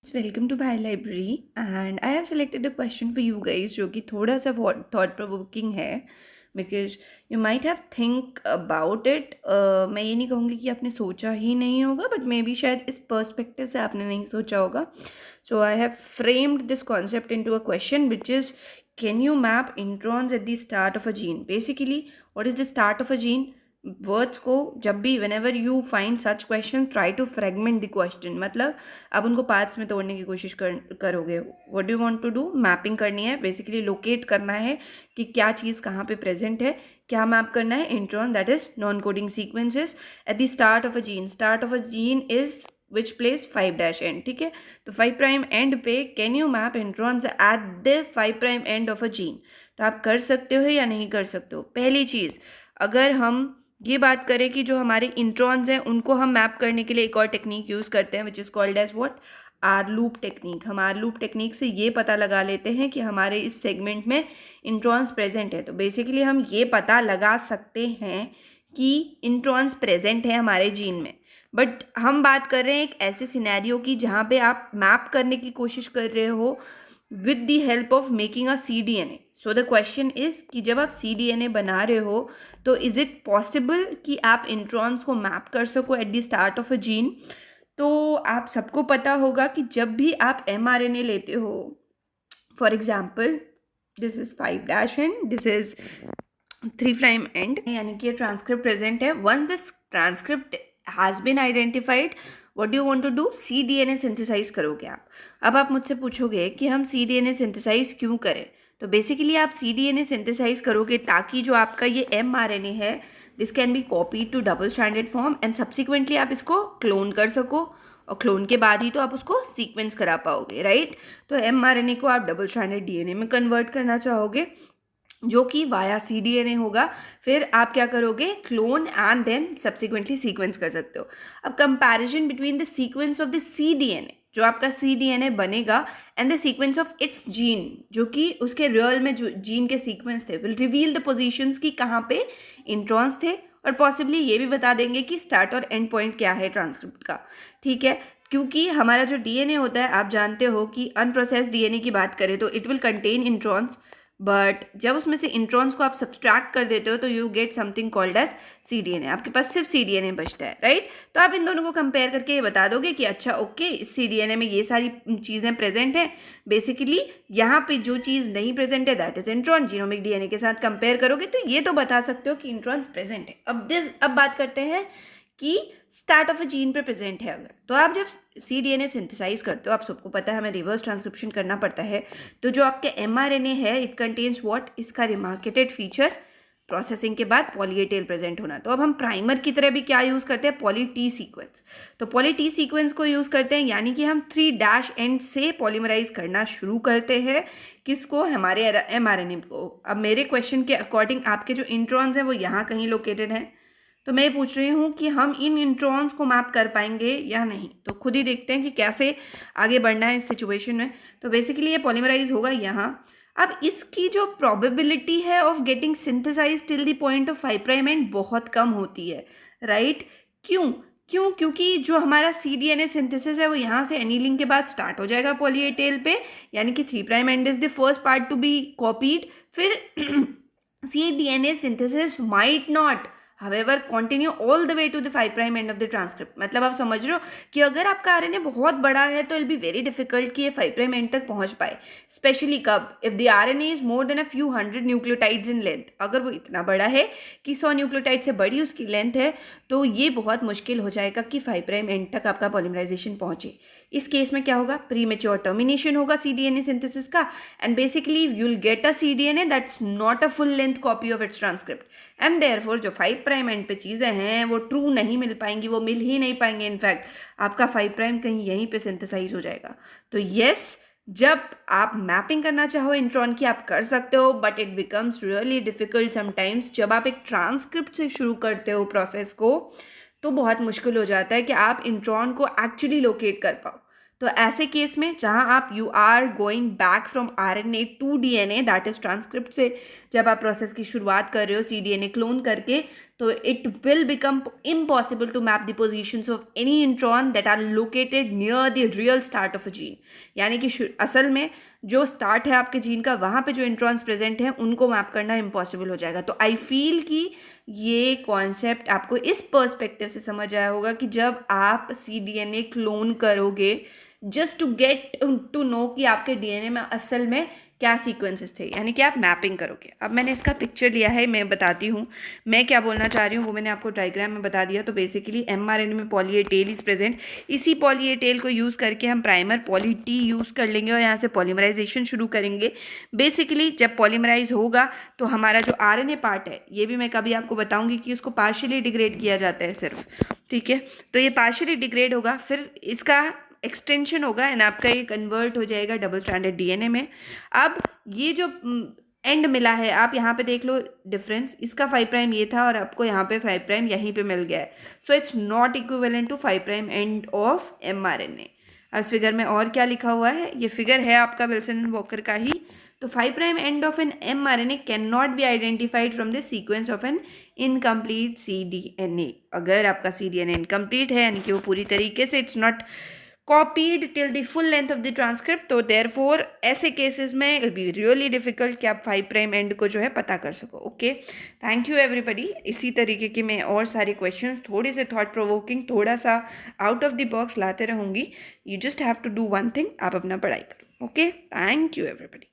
Welcome to भाई library and I have selected a question for you guys जो कि थोड़ा सा थॉट प्रोवोकिंग है because you might have think about it. मैं ये नहीं कहूँगी कि आपने सोचा ही नहीं होगा बट मे बी शायद इस पर्सपेक्टिव से आपने नहीं सोचा होगा। So I have framed this concept into a question which is can you map introns at the start of a gene. Basically what is the start of a gene. Words को जब भी whenever you find such question try to fragment the question, मतलब आप उनको parts में तोड़ने की कोशिश करोगे। What do you want to do, mapping करनी है, बेसिकली लोकेट करना है कि क्या चीज़ कहाँ पे प्रेजेंट है। क्या मैप करना है? Intron, that is non coding sequences eight the start of a gene. Start of a gene is which place 5' ठीक है। तो 5' एंड पे can you map introns at the 5' end of a gene. तो आप कर सकते हो या नहीं कर सकते हो। पहली चीज़, अगर हम ये बात करें कि जो हमारे इंट्रॉन्स हैं उनको हम मैप करने के लिए एक और टेक्निक यूज़ करते हैं which is called as what, R loop technique. हम आर लूप टेक्निक से ये पता लगा लेते हैं कि हमारे इस सेगमेंट में इंट्रॉन्स प्रेजेंट है। तो बेसिकली हम ये पता लगा सकते हैं कि इंट्रॉन्स प्रेजेंट है हमारे जीन में। बट हम बात कर रहे हैं एक ऐसे सिनेरियो की जहाँ पे आप मैप करने की कोशिश कर रहे हो with the help of making a CDNA। So the question is कि जब आप CDNA बना रहे हो तो इज़ इट पॉसिबल कि आप इंट्रॉन्स को मैप कर सको eight the start of a gene. तो आप सबको पता होगा कि जब भी आप mRNA लेते हो, for example this is 5' this is 3' end, यानी कि ट्रांसक्रिप्ट प्रेजेंट है। Once this transcript has been identified, what do you want to do, CDNA synthesize करोगे आप। अब आप मुझसे पूछोगे कि हम CDNA सिंथेसाइज क्यों करें। तो बेसिकली आप CDNA सिंथेसाइज करोगे ताकि जो आपका ये mRNA है this can be copied to double stranded form and subsequently आप इसको क्लोन कर सको, और क्लोन के बाद ही तो आप उसको सीक्वेंस करा पाओगे, राइट। तो mRNA को आप डबल स्ट्रैंडेड DNA में कन्वर्ट करना चाहोगे जो कि वाया CDNA होगा। फिर आप क्या करोगे, clone and then subsequently sequence कर सकते हो। अब comparison between the sequence of the CDNA, जो आपका CDNA बनेगा, and the sequence of its gene, जो कि उसके रियल में जो जीन के सीक्वेंस थे, विल रिवील द पोजीशंस की कहाँ पे इंट्रॉन्स थे, और पॉसिबली ये भी बता देंगे कि स्टार्ट और एंड पॉइंट क्या है ट्रांसक्रिप्ट का, ठीक है। क्योंकि हमारा जो DNA होता है, आप जानते हो कि अनप्रोसेस्ड DNA की बात करें तो it will contain introns, but जब उसमें से इंट्रॉन्स को आप सब्सट्रैक्ट कर देते हो तो you get something called as CDNA। आपके पास सिर्फ CDNA बचता है, राइट। तो आप इन दोनों को कंपेयर करके ये बता दोगे कि अच्छा ओके, इस CDNA में ये सारी चीज़ें प्रेजेंट हैं। बेसिकली यहाँ पे जो चीज़ नहीं प्रेजेंट है that is intron. Genomic DNA के साथ कंपेयर करोगे तो ये तो बता सकते हो कि इंट्रॉन्स प्रेजेंट है। अब बात करते हैं कि स्टार्ट ऑफ अ जीन पे प्रेजेंट है अगर, तो आप जब CDNA सिंथेसाइज करते हो, आप सबको पता है हमें रिवर्स ट्रांसक्रिप्शन करना पड़ता है। तो जो आपके mRNA है इट कंटेन्स व्हाट, इसका रिमार्केटेड फीचर प्रोसेसिंग के बाद पॉली A टेल प्रेजेंट होना। तो अब हम प्राइमर की तरह भी क्या यूज़ करते हैं, पॉली T सीक्वेंस। तो पॉली T सीक्वेंस को यूज़ करते हैं, यानी कि हम 3' एंड से पॉलीमराइज करना शुरू करते हैं किसको, हमारे mRNA को। अब मेरे क्वेश्चन के अकॉर्डिंग आपके जो इंट्रॉन्स हैं वो यहाँ कहीं लोकेटेड हैं। तो मैं पूछ रही हूँ कि हम इन इंट्रॉन्स को मैप कर पाएंगे या नहीं। तो खुद ही देखते हैं कि कैसे आगे बढ़ना है इस सिचुएशन में। तो बेसिकली ये पॉलीमराइज होगा यहाँ। अब इसकी जो प्रोबेबिलिटी है of getting synthesize till the point of 5' end बहुत कम होती है, राइट। क्योंकि जो हमारा CDNA सिंथेसिस है वो यहाँ से एनीलिंग के बाद स्टार्ट हो जाएगा पॉली ए टेल पे, यानी कि 3' and is the first part to be copied. फिर CDNA synthesis might not however continue all the way to the 5' end of the transcript। मतलब आप समझ रहे हो कि अगर आपका RNA बहुत बड़ा है तो इट बी वेरी डिफिकल्ट कि ये 5' end तक पहुंच पाए। स्पेशली कब, if the RNA is more than a few hundred nucleotides in length. अगर वो इतना बड़ा है कि 100 न्यूक्लियोटाइड से बड़ी उसकी लेंथ है तो ये बहुत मुश्किल हो जाएगा कि 5' end तक आपका पॉलीमराइजेशन पहुंचे। इस केस में क्या होगा, प्रीमेच्योर टर्मिनेशन होगा CDNA सिंथेसिस का, and basically you will get a CDNA that's not a full length copy of its transcript, and therefore जो 5' एंड पे चीज़ें हैं वो ट्रू नहीं मिल पाएंगी, वो मिल ही नहीं पाएंगे। इनफैक्ट आपका 5' कहीं यहीं पे सिंथेसाइज हो जाएगा। तो येस, जब आप मैपिंग करना चाहो इंट्रॉन की आप कर सकते हो, but it becomes really difficult sometimes. जब आप एक ट्रांसक्रिप्ट से शुरू करते हो प्रोसेस को तो बहुत मुश्किल हो जाता है कि आप इंट्रॉन को एक्चुअली लोकेट कर पाओ। तो ऐसे केस में जहां आप you are going back from RNA to DNA that is transcript से जब आप प्रोसेस की शुरुआत कर रहे हो CDNA क्लोन करके, तो it will become impossible to map the positions of any intron that are located near the real start of a gene. यानी कि असल में जो स्टार्ट है आपके जीन का, वहाँ पे जो इंट्रॉन्स प्रेजेंट हैं उनको मैप करना इम्पॉसिबल हो जाएगा। तो आई फील कि ये कॉन्सेप्ट आपको इस पर्सपेक्टिव से समझ आया होगा कि जब आप cDNA क्लोन करोगे just to get to know कि आपके डीएनए में असल में क्या सीक्वेंसेस थे, यानी कि आप मैपिंग करोगे। अब मैंने इसका पिक्चर लिया है, मैं बताती हूँ मैं क्या बोलना चाह रही हूँ, वो मैंने आपको डायग्राम में बता दिया। तो बेसिकली mRNA में poly A tail is present. इसी पॉली ए टेल को यूज़ करके हम प्राइमर पॉली टी यूज़ कर लेंगे और यहाँ से पॉलीमराइजेशन शुरू करेंगे। बेसिकली जब पॉलीमराइज होगा तो हमारा जो RNA पार्ट है, ये भी मैं कभी आपको बताऊँगी कि उसको पार्शियली डिग्रेड किया जाता है सिर्फ, ठीक है। तो ये पार्शियली डिग्रेड होगा, फिर इसका एक्सटेंशन होगा एंड आपका ये कन्वर्ट हो जाएगा डबल स्ट्रैंडेड डीएनए में। अब ये जो एंड मिला है, आप यहाँ पे देख लो डिफरेंस, इसका 5 प्राइम ये था और आपको यहाँ पे 5 प्राइम यहीं पे मिल गया है। So it's not equivalent to 5 prime end of mRNA। अब इस फिगर में और क्या लिखा हुआ है, ये फिगर है आपका विल्सन एंड वॉकर का ही। तो 5 prime end of an mRNA can not be identified from the sequence of an incomplete cDNA। अगर आपका cDNA इनकम्प्लीट है, यानी कि वो पूरी तरीके से it's not copied till the full length of the transcript, तो therefore ऐसे केसेस में it will be really difficult कि आप 5 प्राइम एंड को जो है पता कर सको। Okay, thank you everybody. इसी तरीके के मैं और सारे क्वेश्चंस थोड़े से थॉट प्रोवोकिंग, थोड़ा सा आउट ऑफ द बॉक्स लाते रहूँगी। You just have to do one thing, आप अपना पढ़ाई करो। Okay, thank you everybody.